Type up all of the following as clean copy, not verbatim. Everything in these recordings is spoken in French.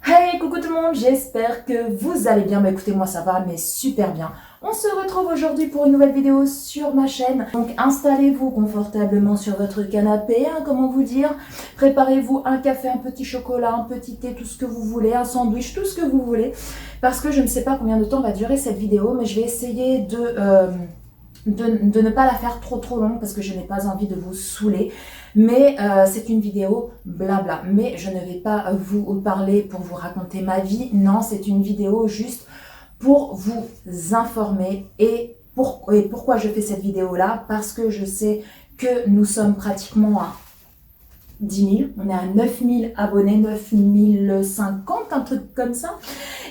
Hey, coucou tout le monde, j'espère que vous allez bien. Bah écoutez, moi ça va, mais super bien. On se retrouve aujourd'hui pour une nouvelle vidéo sur ma chaîne. Donc installez-vous confortablement sur votre canapé, hein, comment vous dire. Préparez-vous un café, un petit chocolat, un petit thé, tout ce que vous voulez, un sandwich, tout ce que vous voulez. Parce que je ne sais pas combien de temps va durer cette vidéo, mais je vais essayer de ne pas la faire trop longue parce que je n'ai pas envie de vous saouler. Mais c'est une vidéo blabla. Mais je ne vais pas vous parler pour vous raconter ma vie. Non, c'est une vidéo juste pour vous informer. Et pourquoi je fais cette vidéo-là? Parce que je sais que nous sommes pratiquement à 10 000. On est à 9 000 abonnés, 9 050, un truc comme ça.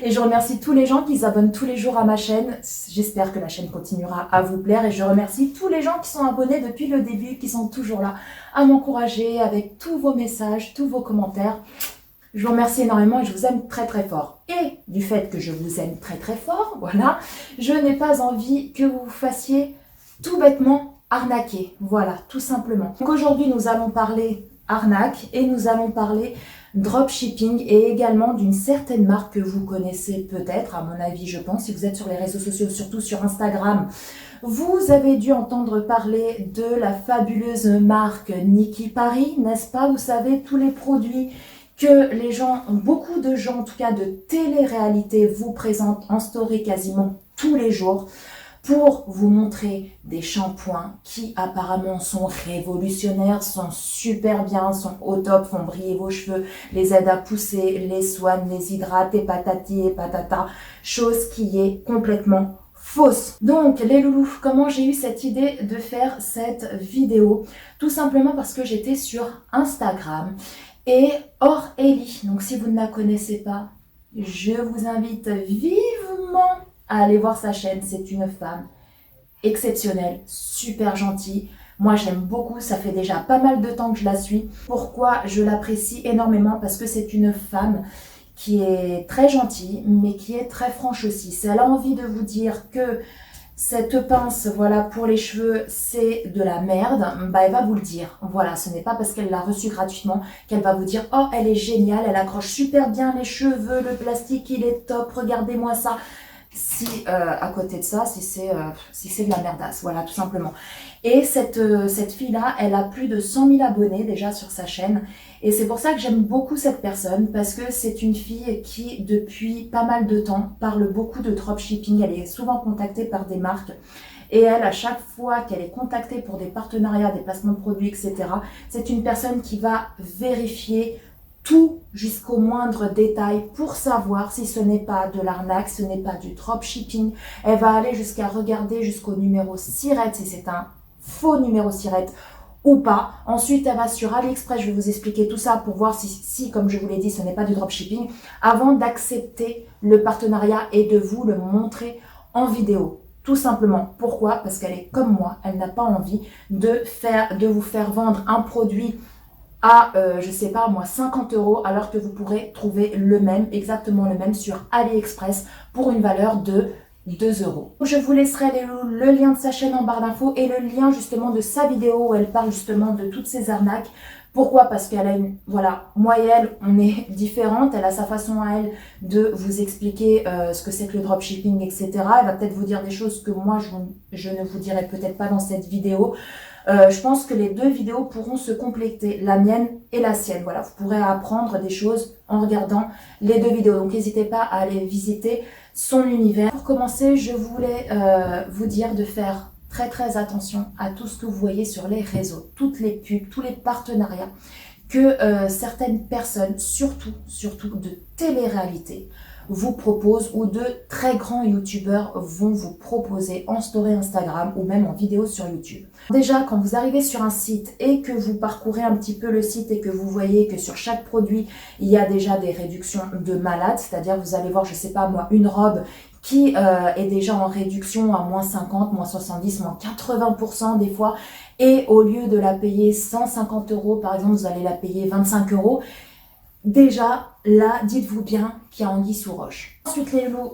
Et je remercie tous les gens qui s'abonnent tous les jours à ma chaîne. J'espère que la chaîne continuera à vous plaire. Et je remercie tous les gens qui sont abonnés depuis le début, qui sont toujours là à m'encourager avec tous vos messages, tous vos commentaires. Je vous remercie énormément et je vous aime très fort. Et du fait que je vous aime très fort, voilà, je n'ai pas envie que vous fassiez tout bêtement arnaquer. Voilà, tout simplement. Donc aujourd'hui, nous allons parler arnaque et nous allons parler dropshipping et également d'une certaine marque que vous connaissez peut-être, à mon avis je pense, si vous êtes sur les réseaux sociaux, surtout sur Instagram. Vous avez dû entendre parler de la fabuleuse marque Nikki Paris, n'est-ce pas? Vous savez, tous les produits que les gens, beaucoup de gens en tout cas de télé-réalité vous présentent en story quasiment tous les jours pour vous montrer des shampoings qui apparemment sont révolutionnaires, sont super bien, sont au top, font briller vos cheveux, les aident à pousser, les soignent, les hydratent et patati et patata, chose qui est complètement fausse. Donc les loulous, comment j'ai eu cette idée de faire cette vidéo? Tout simplement parce que j'étais sur Instagram et Aurélie, donc si vous ne la connaissez pas, je vous invite vivement à aller voir sa chaîne. C'est une femme exceptionnelle, super gentille. Moi, j'aime beaucoup, ça fait déjà pas mal de temps que je la suis. Pourquoi je l'apprécie énormément? Parce que c'est une femme qui est très gentille, mais qui est très franche aussi. Si elle a envie de vous dire que cette pince, voilà, pour les cheveux, c'est de la merde, bah elle va vous le dire. Voilà, ce n'est pas parce qu'elle l'a reçue gratuitement qu'elle va vous dire « Oh, elle est géniale, elle accroche super bien les cheveux, le plastique, il est top, regardez-moi ça ». Si à côté de ça, si c'est de la merdasse, voilà, tout simplement. Et cette fille-là, elle a plus de 100 000 abonnés déjà sur sa chaîne. Et c'est pour ça que j'aime beaucoup cette personne, parce que c'est une fille qui, depuis pas mal de temps, parle beaucoup de dropshipping. Elle est souvent contactée par des marques. Et elle, à chaque fois qu'elle est contactée pour des partenariats, des placements de produits, etc., c'est une personne qui va vérifier tout jusqu'au moindre détail pour savoir si ce n'est pas de l'arnaque, ce n'est pas du dropshipping. Elle va aller jusqu'à regarder jusqu'au numéro SIRET, si c'est un faux numéro SIRET ou pas. Ensuite, elle va sur AliExpress, je vais vous expliquer tout ça pour voir si comme je vous l'ai dit, ce n'est pas du dropshipping, avant d'accepter le partenariat et de vous le montrer en vidéo. Tout simplement. Pourquoi? Parce qu'elle est comme moi, elle n'a pas envie de vous faire vendre un produit à, je sais pas moi, 50 € alors que vous pourrez trouver le même, exactement le même sur AliExpress pour une valeur de 2 €. Je vous laisserai le lien de sa chaîne en barre d'infos et le lien justement de sa vidéo où elle parle justement de toutes ces arnaques. Pourquoi? Parce qu'elle a une, voilà, moi et elle, on est différentes. Elle a sa façon à elle de vous expliquer ce que c'est que le dropshipping, etc. Elle va peut-être vous dire des choses que moi, je ne vous dirai peut-être pas dans cette vidéo. Je pense que les deux vidéos pourront se compléter, la mienne et la sienne. Voilà, vous pourrez apprendre des choses en regardant les deux vidéos. Donc n'hésitez pas à aller visiter son univers. Pour commencer, je voulais vous dire de faire très attention à tout ce que vous voyez sur les réseaux, toutes les pubs, tous les partenariats que certaines personnes, surtout de télé-réalité, vous proposent ou de très grands youtubeurs vont vous proposer en story Instagram ou même en vidéo sur YouTube. Déjà, quand vous arrivez sur un site et que vous parcourez un petit peu le site et que vous voyez que sur chaque produit, il y a déjà des réductions de malade, c'est-à-dire vous allez voir, je sais pas moi, une robe qui est déjà en réduction à moins 50, moins 70, moins 80% des fois, et au lieu de la payer 150 € par exemple, vous allez la payer 25 €. Déjà, là, dites-vous bien qu'il y a anguille sous roche. Ensuite, les loups,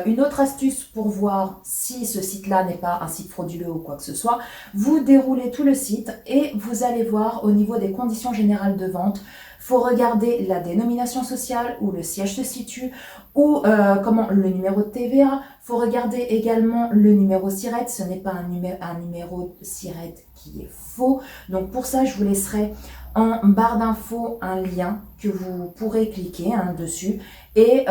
une autre astuce pour voir si ce site-là n'est pas un site frauduleux ou quoi que ce soit, vous déroulez tout le site et vous allez voir au niveau des conditions générales de vente, faut regarder la dénomination sociale, où le siège se situe, ou comment le numéro de TVA. Faut regarder également le numéro SIRET. Ce n'est pas un numéro SIRET qui est faux. Donc pour ça, je vous laisserai en barre d'infos un lien que vous pourrez cliquer dessus et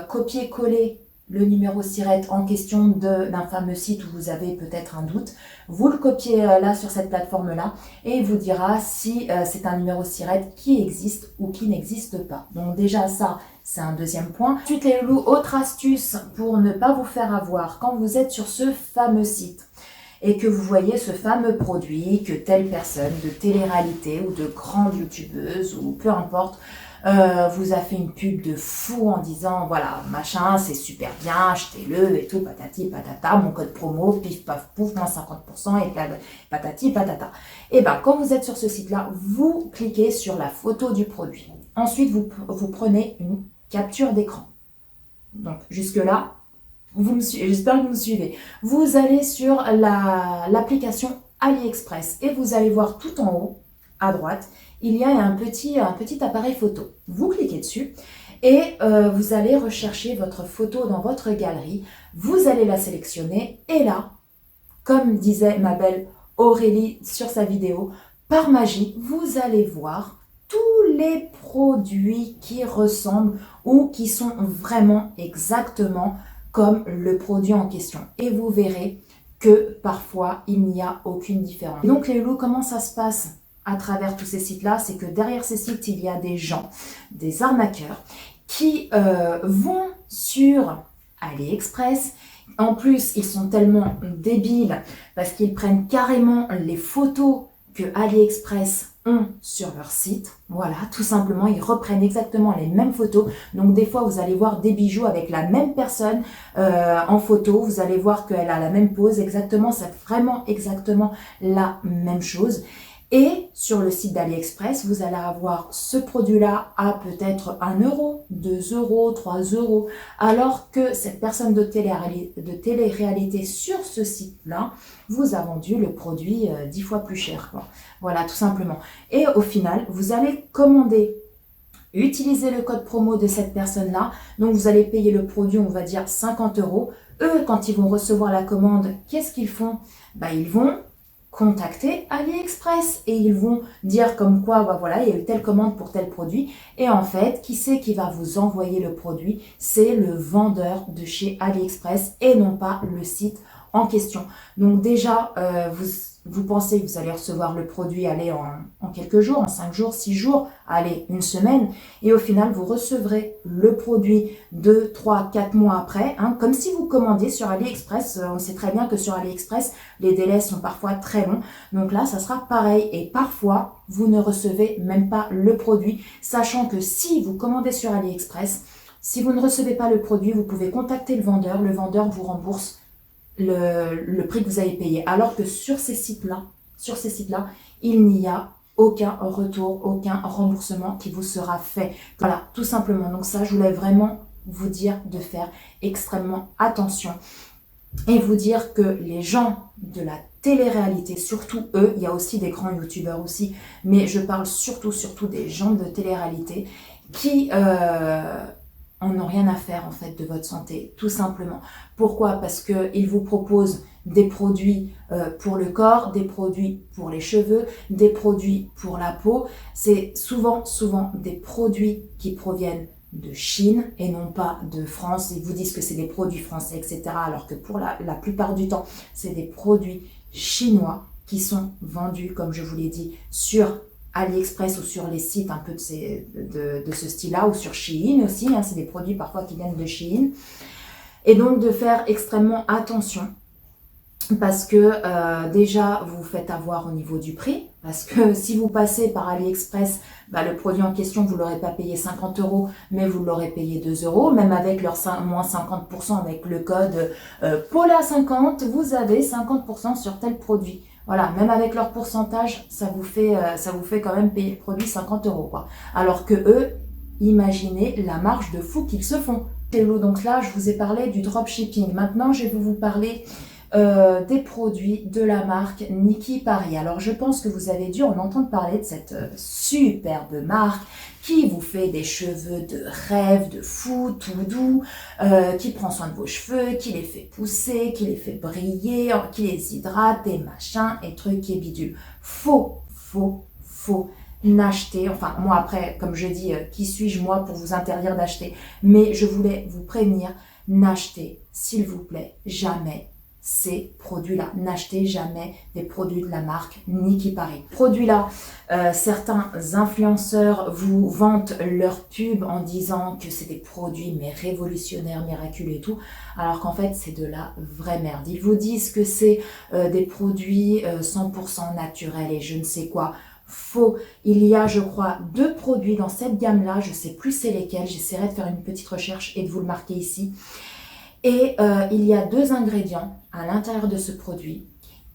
copier-coller le numéro SIRET en question d'un fameux site où vous avez peut-être un doute. Vous le copiez là sur cette plateforme-là et il vous dira si c'est un numéro SIRET qui existe ou qui n'existe pas. Donc déjà ça, c'est un deuxième point. Ensuite les loups, autre astuce pour ne pas vous faire avoir quand vous êtes sur ce fameux site et que vous voyez ce fameux produit que telle personne de télé-réalité ou de grande youtubeuse ou peu importe vous a fait une pub de fou en disant voilà machin c'est super bien, achetez-le et tout patati patata, mon code promo pif paf pouf moins 50% et patati patata. Et ben quand vous êtes sur ce site là, vous cliquez sur la photo du produit. Ensuite vous prenez une capture d'écran. Donc jusque là j'espère que vous me suivez. Vous allez sur l'application AliExpress et vous allez voir tout en haut, à droite, il y a un petit appareil photo. Vous cliquez dessus et vous allez rechercher votre photo dans votre galerie. Vous allez la sélectionner et là, comme disait ma belle Aurélie sur sa vidéo, par magie, vous allez voir tous les produits qui ressemblent ou qui sont vraiment exactement comme le produit en question. Et vous verrez que parfois, il n'y a aucune différence. Et donc les loups, comment ça se passe à travers tous ces sites-là? C'est que derrière ces sites, il y a des gens, des arnaqueurs, qui vont sur AliExpress. En plus, ils sont tellement débiles parce qu'ils prennent carrément les photos que AliExpress ont sur leur site. Voilà, tout simplement, ils reprennent exactement les mêmes photos. Donc des fois, vous allez voir des bijoux avec la même personne en photo. Vous allez voir qu'elle a la même pose, exactement, c'est vraiment exactement la même chose. Et sur le site d'AliExpress, vous allez avoir ce produit-là à peut-être 1 €, 2 €, 3 €, alors que cette personne de télé-réalité sur ce site-là vous a vendu le produit 10 fois plus cher, quoi. Voilà, tout simplement. Et au final, vous allez commander, utiliser le code promo de cette personne-là. Donc, vous allez payer le produit, on va dire 50 €. Eux, quand ils vont recevoir la commande, qu'est-ce qu'ils font? Ils vont contacter AliExpress et ils vont dire comme quoi voilà, il y a eu telle commande pour tel produit et en fait qui c'est qui va vous envoyer le produit? C'est le vendeur de chez AliExpress et non pas le site en question. Donc déjà vous pensez que vous allez recevoir le produit en quelques jours, en 5 jours, 6 jours, allez, une semaine, et au final, vous recevrez le produit 2, 3, 4 mois après, comme si vous commandiez sur AliExpress. On sait très bien que sur AliExpress, les délais sont parfois très longs, donc là, ça sera pareil, et parfois, vous ne recevez même pas le produit, sachant que si vous commandez sur AliExpress, si vous ne recevez pas le produit, vous pouvez contacter le vendeur vous rembourse le prix que vous avez payé, alors que sur ces sites-là, il n'y a aucun retour, aucun remboursement qui vous sera fait. Voilà, tout simplement. Donc ça, je voulais vraiment vous dire de faire extrêmement attention et vous dire que les gens de la télé-réalité, surtout eux, il y a aussi des grands youtubeurs aussi, mais je parle surtout des gens de télé-réalité qui en n'ont rien à faire en fait de votre santé, tout simplement. Pourquoi? Parce qu'ils vous proposent des produits pour le corps, des produits pour les cheveux, des produits pour la peau. C'est souvent des produits qui proviennent de Chine et non pas de France. Ils vous disent que c'est des produits français, etc. Alors que pour la plupart du temps, c'est des produits chinois qui sont vendus, comme je vous l'ai dit, sur AliExpress ou sur les sites un peu de ce style-là, ou sur Shein aussi, hein, c'est des produits parfois qui viennent de Shein. Et donc de faire extrêmement attention, parce que déjà vous vous faites avoir au niveau du prix, parce que si vous passez par AliExpress, le produit en question vous l'aurez pas payé 50 €, mais vous l'aurez payé 2 €, même avec leur moins 50% avec le code Paula50, vous avez 50% sur tel produit. Voilà, même avec leur pourcentage, ça vous fait quand même payer le produit 50 € quoi. Alors que eux, imaginez la marge de fou qu'ils se font. Donc là, je vous ai parlé du dropshipping. Maintenant, je vais vous parler des produits de la marque Nikki Paris. Alors je pense que vous avez dû en entendre parler de cette superbe marque qui vous fait des cheveux de rêve, de fou, tout doux, qui prend soin de vos cheveux, qui les fait pousser, qui les fait briller, qui les hydrate, des machins et trucs et bidules. Faux. N'acheter, enfin moi après, comme je dis, qui suis-je moi pour vous interdire d'acheter, mais je voulais vous prévenir, n'achetez s'il vous plaît jamais ces produits-là. N'achetez jamais des produits de la marque Nikki Paris. Produits-là, certains influenceurs vous vantent leur pub en disant que c'est des produits mais révolutionnaires, miraculeux et tout, alors qu'en fait c'est de la vraie merde. Ils vous disent que c'est des produits 100% naturels et je ne sais quoi. Faux. Il y a, je crois, 2 produits dans cette gamme-là, je ne sais plus c'est lesquels, j'essaierai de faire une petite recherche et de vous le marquer ici. Et il y a 2 ingrédients à l'intérieur de ce produit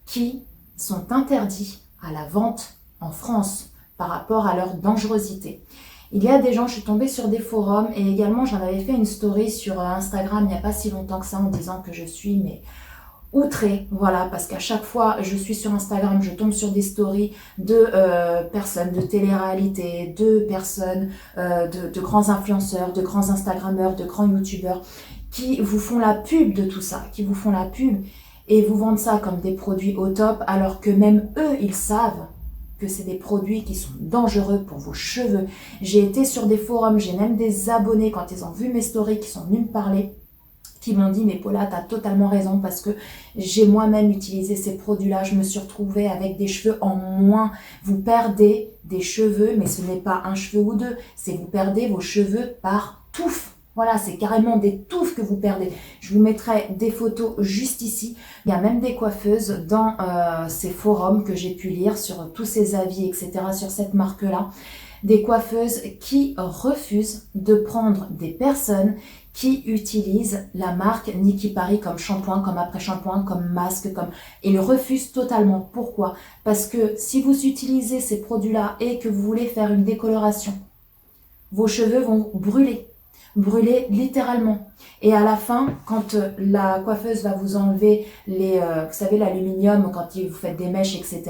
qui sont interdits à la vente en France par rapport à leur dangerosité. Il y a des gens, je suis tombée sur des forums et également j'en avais fait une story sur Instagram il n'y a pas si longtemps que ça en disant que je suis outrée, voilà, parce qu'à chaque fois je suis sur Instagram, je tombe sur des stories de personnes de télé-réalité, de personnes, de grands influenceurs, de grands Instagrammeurs, de grands youtubeurs qui vous font la pub de tout ça, qui vous font la pub et vous vendent ça comme des produits au top, alors que même eux, ils savent que c'est des produits qui sont dangereux pour vos cheveux. J'ai été sur des forums, j'ai même des abonnés, quand ils ont vu mes stories, qui sont venus me parler, qui m'ont dit « Mais Paula, tu as totalement raison parce que j'ai moi-même utilisé ces produits-là, je me suis retrouvée avec des cheveux en moins. » Vous perdez des cheveux, mais ce n'est pas un cheveu ou deux, c'est vous perdez vos cheveux par touffe. Voilà, c'est carrément des touffes que vous perdez. Je vous mettrai des photos juste ici. Il y a même des coiffeuses dans ces forums que j'ai pu lire sur tous ces avis, etc. sur cette marque-là. Des coiffeuses qui refusent de prendre des personnes qui utilisent la marque Nikki Paris comme shampoing, comme après-shampoing, comme masque, comme... Ils refusent totalement. Pourquoi? Parce que si vous utilisez ces produits-là et que vous voulez faire une décoloration, vos cheveux vont brûler littéralement. Et à la fin, quand la coiffeuse va vous enlever les, vous savez, l'aluminium, quand vous faites des mèches, etc.,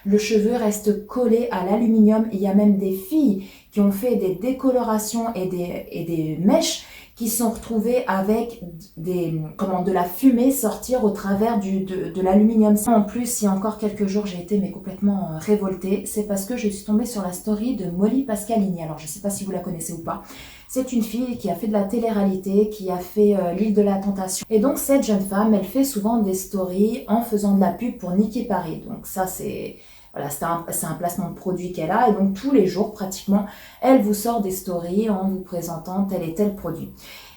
le cheveu reste collé à l'aluminium. Il y a même des filles qui ont fait des décolorations et des mèches qui sont retrouvées avec de la fumée sortir au travers de l'aluminium. En plus, il y a encore quelques jours, j'ai été complètement révoltée. C'est parce que je suis tombée sur la story de Molly Pascalini. Alors, je ne sais pas si vous la connaissez ou pas. C'est une fille qui a fait de la télé-réalité, qui a fait l'île de la Tentation. Et donc, cette jeune femme, elle fait souvent des stories en faisant de la pub pour Nikki Paris. Donc ça, c'est... Voilà, c'est un placement de produit qu'elle a et donc tous les jours pratiquement, elle vous sort des stories en vous présentant tel et tel produit.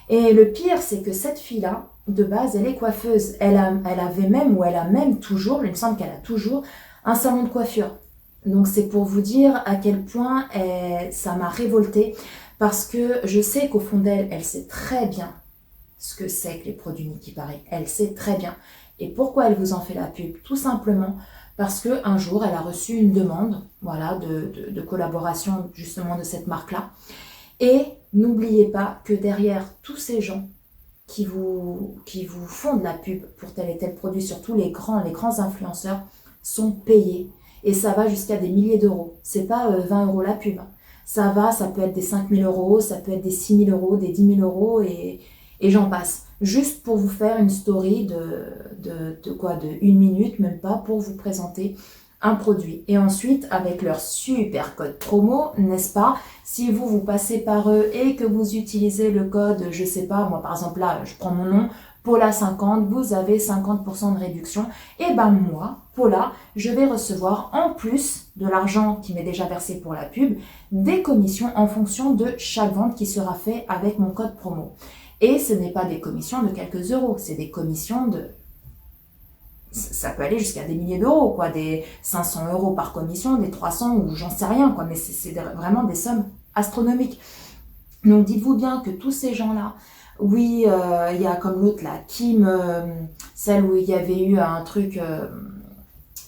Et le pire, c'est que cette fille-là, de base, elle est coiffeuse. Elle a même toujours, il me semble qu'elle a toujours, un salon de coiffure. Donc c'est pour vous dire à quel point ça m'a révoltée parce que je sais qu'au fond d'elle, elle sait très bien ce que c'est que les produits Nikki Paris. Elle sait très bien. Et pourquoi elle vous en fait la pub? Tout simplement parce qu'un jour, elle a reçu une demande voilà, de collaboration justement de cette marque-là. Et n'oubliez pas que derrière tous ces gens qui vous font de la pub pour tel et tel produit, surtout les grands influenceurs, sont payés. Et ça va jusqu'à des milliers d'euros. C'est pas 20 € la pub. Ça peut être des 5 000 €, ça peut être des 6 000 €, des 10 000 € et j'en passe. Juste pour vous faire une story de 1 minute, même pas, pour vous présenter un produit. Et ensuite, avec leur super code promo, n'est-ce pas, si vous passez par eux et que vous utilisez le code, je sais pas, moi par exemple là, je prends mon nom, Paula50, vous avez 50% de réduction. Et ben moi, Paula, je vais recevoir en plus de l'argent qui m'est déjà versé pour la pub, des commissions en fonction de chaque vente qui sera fait avec mon code promo. Et ce n'est pas des commissions de quelques euros, c'est des commissions de... Ça peut aller jusqu'à des milliers d'euros, quoi, des 500 euros par commission, des 300 ou j'en sais rien, quoi, mais c'est vraiment des sommes astronomiques. Donc dites-vous bien que tous ces gens-là, oui, il y a comme l'autre, la Kim, celle où il y avait eu un truc,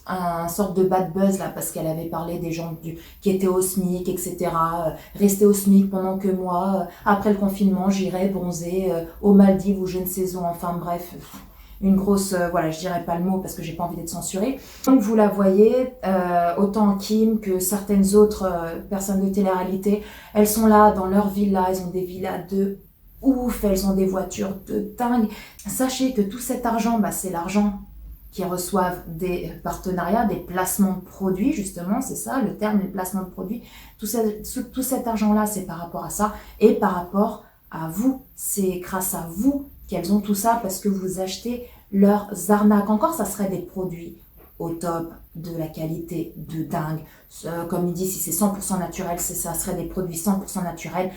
un sorte de bad buzz là, parce qu'elle avait parlé des gens qui étaient au SMIC, etc. Rester au SMIC pendant que moi, après le confinement, j'irai bronzer aux Maldives ou je ne sais où, enfin bref... une grosse, voilà, je dirais pas le mot parce que j'ai pas envie d'être censurée. Donc vous la voyez, autant Kim que certaines autres personnes de télé-réalité, elles sont là dans leur villa, elles ont des villas de ouf, elles ont des voitures de dingue. Sachez que tout cet argent, bah, c'est l'argent qui reçoivent des partenariats, des placements de produits, justement, c'est ça le terme, les placements de produits. Tout cet argent-là, c'est par rapport à ça et par rapport à vous. C'est grâce à vous qu'elles ont tout ça parce que vous achetez leurs arnaques. Encore, ça serait des produits au top, de la qualité de dingue. Comme il dit, si c'est 100% naturel, ça serait des produits 100% naturels.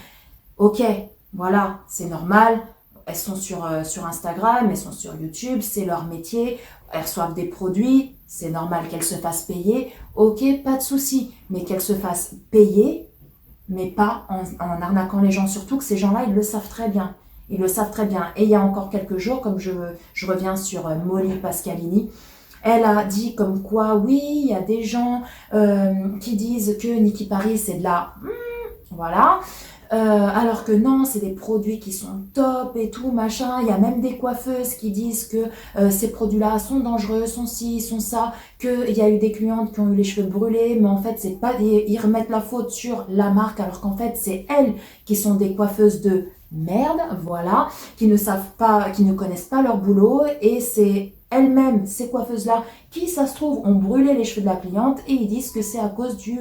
Ok, voilà, c'est normal. Elles sont sur Instagram, elles sont sur YouTube, c'est leur métier. Elles reçoivent des produits, c'est normal qu'elles se fassent payer. Ok, pas de souci, mais qu'elles se fassent payer, mais pas en arnaquant les gens. Surtout que ces gens-là, ils le savent très bien. Ils le savent très bien. Et il y a encore quelques jours, comme je reviens sur Molly Pascalini, elle a dit comme quoi, oui, il y a des gens qui disent que Nikki Paris, c'est de la... voilà. Alors que non, c'est des produits qui sont top et tout, machin. Il y a même des coiffeuses qui disent que ces produits-là sont dangereux, sont ci, sont ça, qu'il y a eu des clientes qui ont eu les cheveux brûlés, mais en fait, c'est pas ils remettent la faute sur la marque, alors qu'en fait, c'est elles qui sont des coiffeuses de merde, voilà, qui ne savent pas, qui ne connaissent pas leur boulot, et c'est elles-mêmes, ces coiffeuses-là, qui, ça se trouve, ont brûlé les cheveux de la cliente, et ils disent que c'est à cause du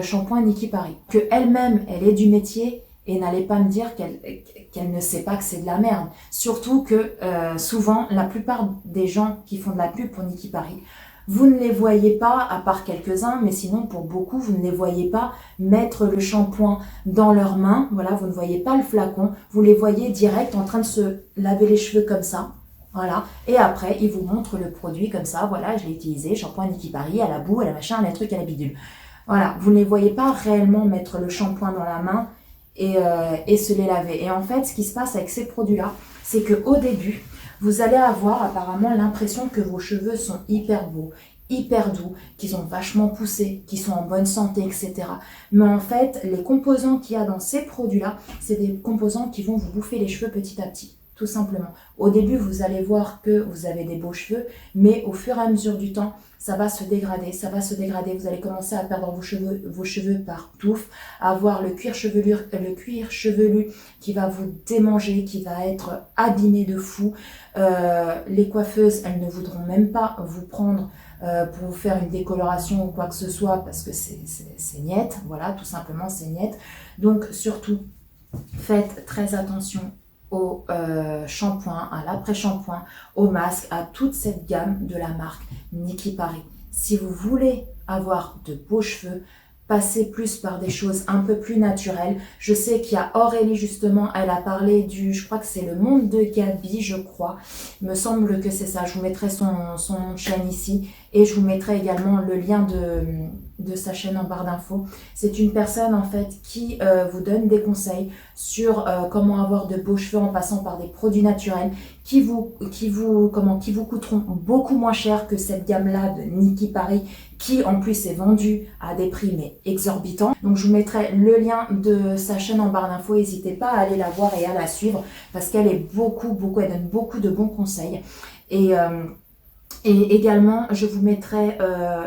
shampoing Nikki Paris. Que elle-même, elle est du métier, et n'allez pas me dire qu'elle ne sait pas que c'est de la merde. Surtout que souvent, la plupart des gens qui font de la pub pour Nikki Paris, vous ne les voyez pas, à part quelques-uns, mais sinon pour beaucoup, vous ne les voyez pas mettre le shampoing dans leurs mains. Voilà, vous ne voyez pas le flacon, vous les voyez direct en train de se laver les cheveux comme ça. Voilà, et après, ils vous montrent le produit comme ça. Voilà, je l'ai utilisé, shampoing Nikki Paris, à la boue, à la machin, à la truc, à la bidule. Voilà, vous ne les voyez pas réellement mettre le shampoing dans la main et se les laver. Et en fait, ce qui se passe avec ces produits-là, c'est qu'au début, vous allez avoir apparemment l'impression que vos cheveux sont hyper beaux, hyper doux, qu'ils ont vachement poussé, qu'ils sont en bonne santé, etc. Mais en fait, les composants qu'il y a dans ces produits-là, c'est des composants qui vont vous bouffer les cheveux petit à petit. Tout simplement. Au début, vous allez voir que vous avez des beaux cheveux, mais au fur et à mesure du temps, ça va se dégrader, ça va se dégrader. Vous allez commencer à perdre vos cheveux par touffe, à avoir le cuir chevelu qui va vous démanger, qui va être abîmé de fou. Les coiffeuses, elles ne voudront même pas vous prendre pour vous faire une décoloration ou quoi que ce soit, parce que c'est niette, voilà, tout simplement, c'est niette. Donc, surtout, faites très attention au shampoing, à l'après-shampoing, au masque, à toute cette gamme de la marque Nikki Paris. Si vous voulez avoir de beaux cheveux, passez plus par des choses un peu plus naturelles. Je sais qu'il y a Aurélie justement, elle a parlé je crois que c'est le monde de Gabi, je crois. Il me semble que c'est ça. Je vous mettrai son chaîne ici et je vous mettrai également le lien de sa chaîne en barre d'infos. C'est une personne en fait qui vous donne des conseils sur comment avoir de beaux cheveux en passant par des produits naturels qui vous coûteront beaucoup moins cher que cette gamme-là de Nikki Paris qui en plus est vendue à des prix mais exorbitants. Donc je vous mettrai le lien de sa chaîne en barre d'infos, n'hésitez pas à aller la voir et à la suivre parce qu'elle est elle donne beaucoup de bons conseils. Et également, je vous mettrai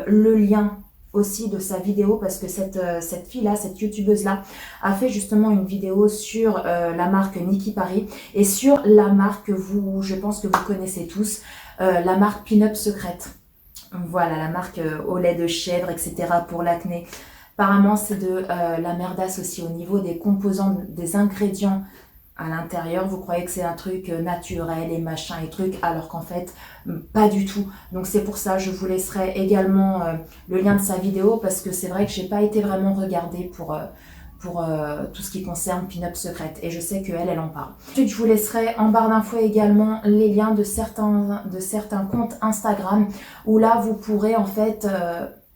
le lien aussi de sa vidéo parce que cette fille-là, cette youtubeuse-là, a fait justement une vidéo sur la marque Nikki Paris et sur la marque je pense que vous connaissez tous, la marque Pin-Up Secrète. Voilà, la marque au lait de chèvre, etc. pour l'acné. Apparemment, c'est de la merdasse aussi au niveau des composants, des ingrédients à l'intérieur, vous croyez que c'est un truc naturel et machin et truc, alors qu'en fait, pas du tout. Donc c'est pour ça, je vous laisserai également le lien de sa vidéo, parce que c'est vrai que j'ai pas été vraiment regardée pour tout ce qui concerne Pin-Up Secret, et je sais qu'elle, elle en parle. Ensuite, je vous laisserai en barre d'infos également les liens de certains comptes Instagram, où là, vous pourrez en fait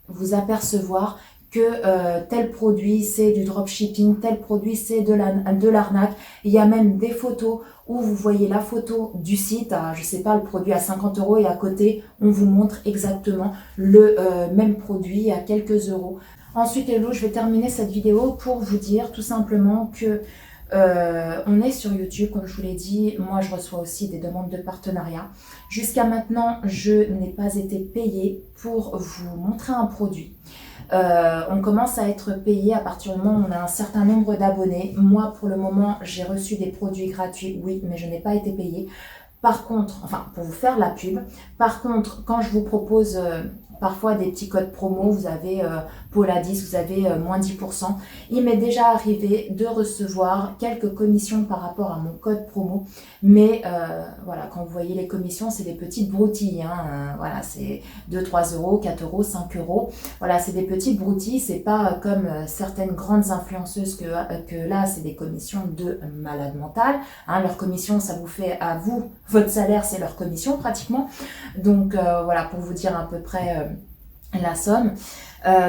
vous apercevoir que tel produit c'est du dropshipping, tel produit c'est de l'arnaque. Il y a même des photos où vous voyez la photo du site, à, je sais pas, le produit à 50 € et à côté on vous montre exactement le même produit à quelques euros. Ensuite, hello, je vais terminer cette vidéo pour vous dire tout simplement que on est sur YouTube, comme je vous l'ai dit. Moi, je reçois aussi des demandes de partenariat. Jusqu'à maintenant, je n'ai pas été payée pour vous montrer un produit. On commence à être payé à partir du moment où on a un certain nombre d'abonnés. Moi, pour le moment, j'ai reçu des produits gratuits, oui, mais je n'ai pas été payée. Par contre, enfin, pour vous faire la pub, par contre, quand je vous propose parfois des petits codes promo, vous avez Paula 10, vous avez moins 10%. Il m'est déjà arrivé de recevoir quelques commissions par rapport à mon code promo, mais voilà, quand vous voyez les commissions, c'est des petites broutilles, hein, voilà, c'est 2, 3 €, 4 €, 5 €, voilà, c'est des petites broutilles, c'est pas comme certaines grandes influenceuses que là, c'est des commissions de malade mental, hein, leur commission, ça vous fait à vous, votre salaire, c'est leur commission pratiquement, donc voilà, pour vous dire à peu près la somme.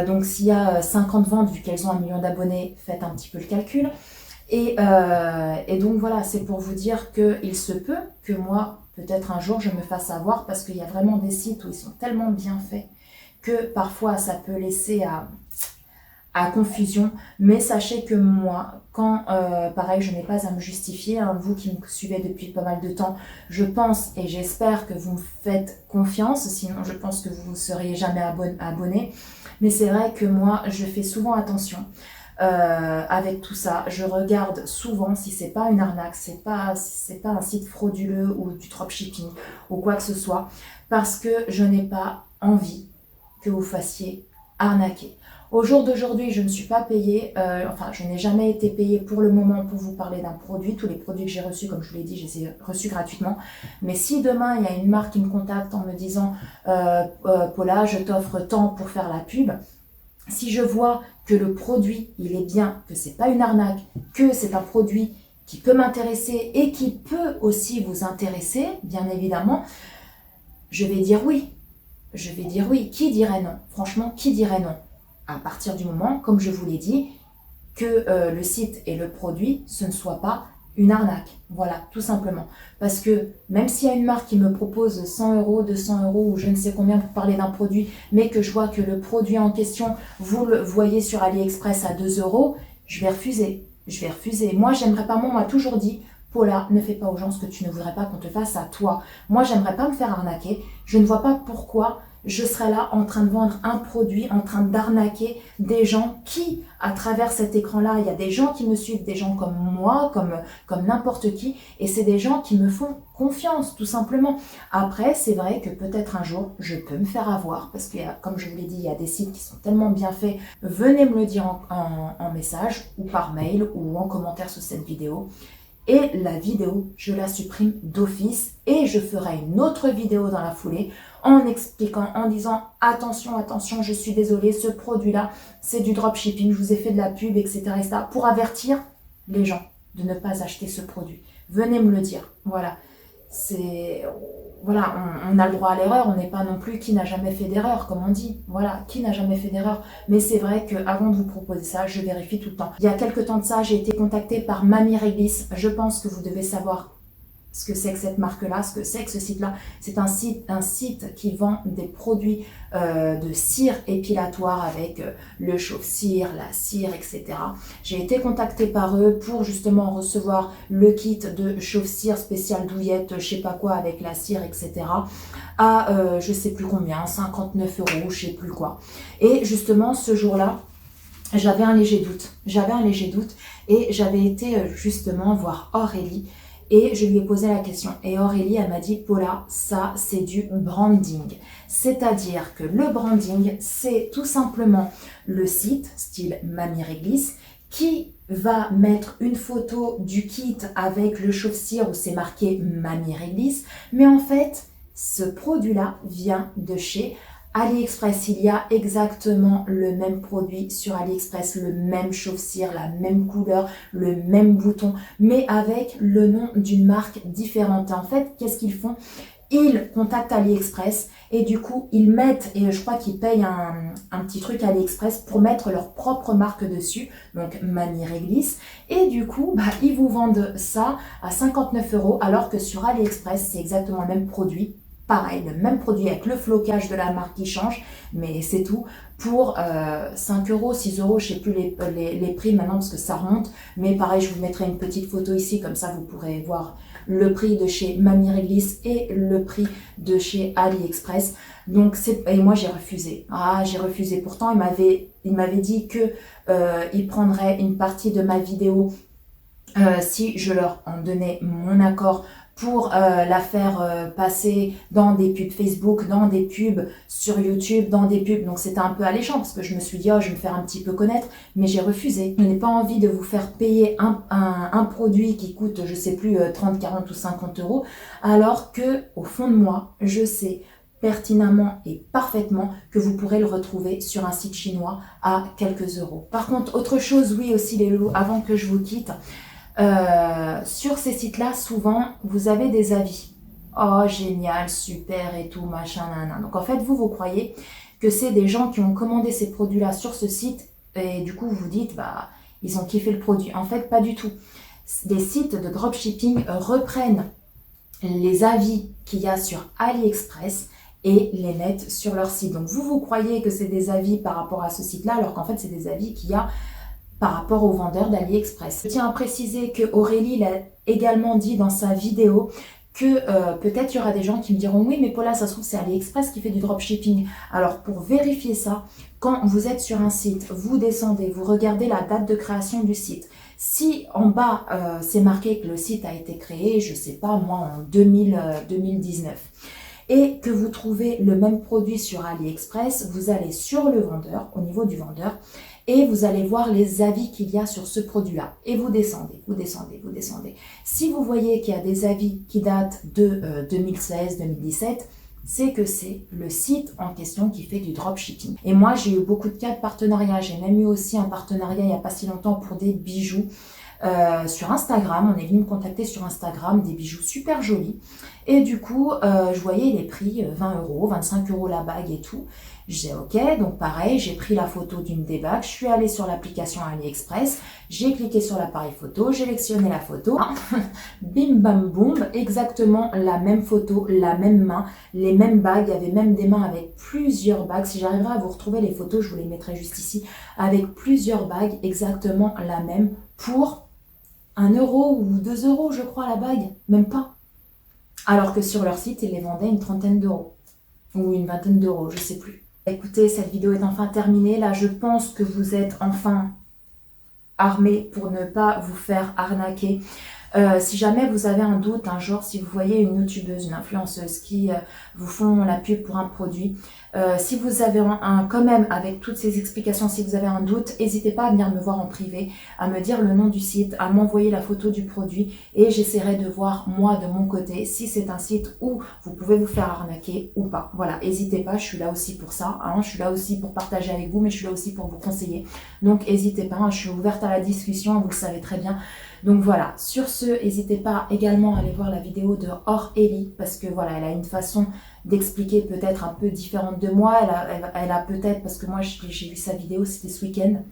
Donc s'il y a 50 ventes, vu qu'elles ont 1 million d'abonnés, faites un petit peu le calcul. Et donc voilà, c'est pour vous dire qu'il se peut que moi, peut-être un jour, je me fasse avoir, parce qu'il y a vraiment des sites où ils sont tellement bien faits que parfois ça peut laisser à confusion. Mais sachez que moi, quand, pareil, je n'ai pas à me justifier, hein, vous qui me suivez depuis pas mal de temps, je pense et j'espère que vous me faites confiance, sinon je pense que vous ne seriez jamais abonné. Mais c'est vrai que moi, je fais souvent attention avec tout ça. Je regarde souvent si c'est pas une arnaque, si c'est pas un site frauduleux ou du dropshipping ou quoi que ce soit, parce que je n'ai pas envie que vous fassiez arnaquer. Au jour d'aujourd'hui, je ne suis pas payée, enfin je n'ai jamais été payée pour le moment pour vous parler d'un produit. Tous les produits que j'ai reçus, comme je vous l'ai dit, je les ai reçus gratuitement. Mais si demain, il y a une marque qui me contacte en me disant Paula, je t'offre tant pour faire la pub, si je vois que le produit, il est bien, que c'est pas une arnaque, que c'est un produit qui peut m'intéresser et qui peut aussi vous intéresser, bien évidemment, je vais dire oui. Je vais dire oui. Qui dirait non? Franchement, qui dirait non? À partir du moment, comme je vous l'ai dit, que le site et le produit, ce ne soit pas une arnaque. Voilà, tout simplement. Parce que même s'il y a une marque qui me propose 100 €, 200 € ou je ne sais combien pour parler d'un produit, mais que je vois que le produit en question, vous le voyez sur AliExpress à 2 €, je vais refuser. Je vais refuser. Moi, j'aimerais pas, moi, on m'a toujours dit, Paula, ne fais pas aux gens ce que tu ne voudrais pas qu'on te fasse à toi. Moi, j'aimerais pas me faire arnaquer. Je ne vois pas pourquoi je serais là en train de vendre un produit, en train d'arnaquer des gens qui, à travers cet écran-là, il y a des gens qui me suivent, des gens comme moi, comme n'importe qui, et c'est des gens qui me font confiance, tout simplement. Après, c'est vrai que peut-être un jour, je peux me faire avoir, parce que, comme je vous l'ai dit, il y a des sites qui sont tellement bien faits. Venez me le dire en message, ou par mail, ou en commentaire sous cette vidéo. Et la vidéo, je la supprime d'office et je ferai une autre vidéo dans la foulée en expliquant, en disant attention, attention, je suis désolée, ce produit-là, c'est du dropshipping, je vous ai fait de la pub, etc., etc. pour avertir les gens de ne pas acheter ce produit. Venez me le dire. Voilà. Voilà, on a le droit à l'erreur, on n'est pas non plus qui n'a jamais fait d'erreur, comme on dit. Voilà, qui n'a jamais fait d'erreur. Mais c'est vrai qu'avant de vous proposer ça, je vérifie tout le temps. Il y a quelques temps de ça, j'ai été contactée par Mamie Réglisse. Je pense que vous devez savoir ce que c'est que cette marque-là, ce que c'est que ce site-là. C'est un site qui vend des produits de cire épilatoire avec le chauffe-cire, la cire, etc. J'ai été contactée par eux pour justement recevoir le kit de chauffe-cire spécial douillette, je sais pas quoi, avec la cire, etc. à je sais plus combien, 59 €, je sais plus quoi. Et justement, ce jour-là, j'avais un léger doute. Et j'avais été justement voir Aurélie. Et je lui ai posé la question. Et Aurélie, elle m'a dit, Paula, ça, c'est du branding. C'est-à-dire que le branding, c'est tout simplement le site, style Mamie Réglisse, qui va mettre une photo du kit avec le chauffe-cire où c'est marqué Mamie Réglisse, mais en fait, ce produit-là vient de chez AliExpress. Il y a exactement le même produit sur AliExpress, le même chauffe-cire, la même couleur, le même bouton, mais avec le nom d'une marque différente. En fait, qu'est-ce qu'ils font? Ils contactent AliExpress et du coup, ils mettent, et je crois qu'ils payent un petit truc à AliExpress pour mettre leur propre marque dessus, donc Mamie Réglisse. Et du coup, ils vous vendent ça à 59 €, alors que sur AliExpress, c'est exactement le même produit. Pareil, le même produit avec le flocage de la marque qui change, mais c'est tout. Pour 5 €, 6 €, je ne sais plus les prix maintenant parce que ça remonte. Mais pareil, je vous mettrai une petite photo ici, comme ça vous pourrez voir le prix de chez Mamie Réglisse et le prix de chez AliExpress. Donc, et moi j'ai refusé. Ah, j'ai refusé. Pourtant, il m'avait dit que il prendrait une partie de ma vidéo si je leur en donnais mon accord pour la faire passer dans des pubs Facebook, dans des pubs sur YouTube, dans des pubs. Donc c'était un peu alléchant parce que je me suis dit, oh, je vais me faire un petit peu connaître, mais j'ai refusé. Je n'ai pas envie de vous faire payer un produit qui coûte, je sais plus, 30, 40 ou 50 €, alors que au fond de moi, je sais pertinemment et parfaitement que vous pourrez le retrouver sur un site chinois à quelques euros. Par contre, autre chose, oui aussi les loulous, avant que je vous quitte, sur ces sites-là, souvent, vous avez des avis. Oh, génial, super et tout, machin, nanana. Donc, en fait, vous croyez que c'est des gens qui ont commandé ces produits-là sur ce site et du coup, vous vous dites, ils ont kiffé le produit. En fait, pas du tout. Des sites de dropshipping reprennent les avis qu'il y a sur AliExpress et les mettent sur leur site. Donc, vous croyez que c'est des avis par rapport à ce site-là, alors qu'en fait, c'est des avis qu'il y a par rapport aux vendeurs d'AliExpress. Je tiens à préciser que Aurélie l'a également dit dans sa vidéo que peut-être il y aura des gens qui me diront oui mais Paula, ça se trouve c'est AliExpress qui fait du dropshipping. Alors pour vérifier ça, quand vous êtes sur un site, vous descendez, vous regardez la date de création du site. Si en bas c'est marqué que le site a été créé, je sais pas moi en 2019, et que vous trouvez le même produit sur AliExpress, vous allez sur le vendeur, au niveau du vendeur, et vous allez voir les avis qu'il y a sur ce produit-là. Et vous descendez, vous descendez, vous descendez. Si vous voyez qu'il y a des avis qui datent de 2016, 2017, c'est que c'est le site en question qui fait du dropshipping. Et moi, j'ai eu beaucoup de cas de partenariat. J'ai même eu aussi un partenariat il n'y a pas si longtemps pour des bijoux. Sur Instagram, on est venu me contacter sur Instagram, des bijoux super jolis. Et du coup, je voyais les prix 20 €, 25 € la bague et tout. J'ai ok, donc pareil, j'ai pris la photo d'une des bagues, je suis allée sur l'application AliExpress, j'ai cliqué sur l'appareil photo, j'ai sélectionné la photo, bim bam boum, exactement la même photo, la même main, les mêmes bagues, il y avait même des mains avec plusieurs bagues. Si j'arriverai à vous retrouver les photos, je vous les mettrai juste ici, avec plusieurs bagues, exactement la même, pour 1 € ou 2 € je crois la bague, même pas. Alors que sur leur site, ils les vendaient une trentaine d'euros, ou une vingtaine d'euros, je sais plus. Écoutez, cette vidéo est enfin terminée. Là, je pense que vous êtes enfin armés pour ne pas vous faire arnaquer. Si jamais vous avez un doute, genre si vous voyez une youtubeuse, une influenceuse qui vous font la pub pour un produit, si vous avez quand même avec toutes ces explications, si vous avez un doute, n'hésitez pas à venir me voir en privé, à me dire le nom du site, à m'envoyer la photo du produit et j'essaierai de voir moi de mon côté si c'est un site où vous pouvez vous faire arnaquer ou pas. Voilà, n'hésitez pas, je suis là aussi pour ça, je suis là aussi pour partager avec vous, mais je suis là aussi pour vous conseiller. Donc n'hésitez pas, je suis ouverte à la discussion, vous le savez très bien. Donc voilà, sur ce, n'hésitez pas également à aller voir la vidéo de Aurélie parce que voilà, elle a une façon d'expliquer peut-être un peu différente de moi. Elle a peut-être, parce que moi j'ai vu sa vidéo, c'était ce week-end.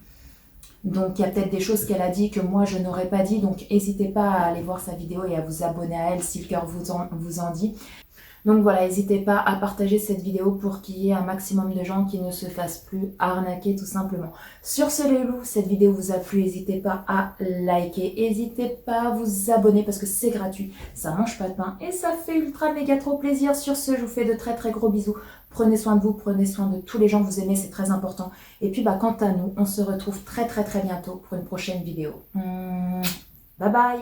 Donc il y a peut-être des choses qu'elle a dit que moi je n'aurais pas dit. Donc n'hésitez pas à aller voir sa vidéo et à vous abonner à elle si le cœur vous en dit. Donc voilà, n'hésitez pas à partager cette vidéo pour qu'il y ait un maximum de gens qui ne se fassent plus arnaquer tout simplement. Sur ce les loups, cette vidéo vous a plu, n'hésitez pas à liker, n'hésitez pas à vous abonner parce que c'est gratuit, ça mange pas de pain et ça fait ultra méga trop plaisir. Sur ce, je vous fais de très très gros bisous. Prenez soin de vous, prenez soin de tous les gens que vous aimez, c'est très important. Et puis quant à nous, on se retrouve très très très bientôt pour une prochaine vidéo. Bye bye!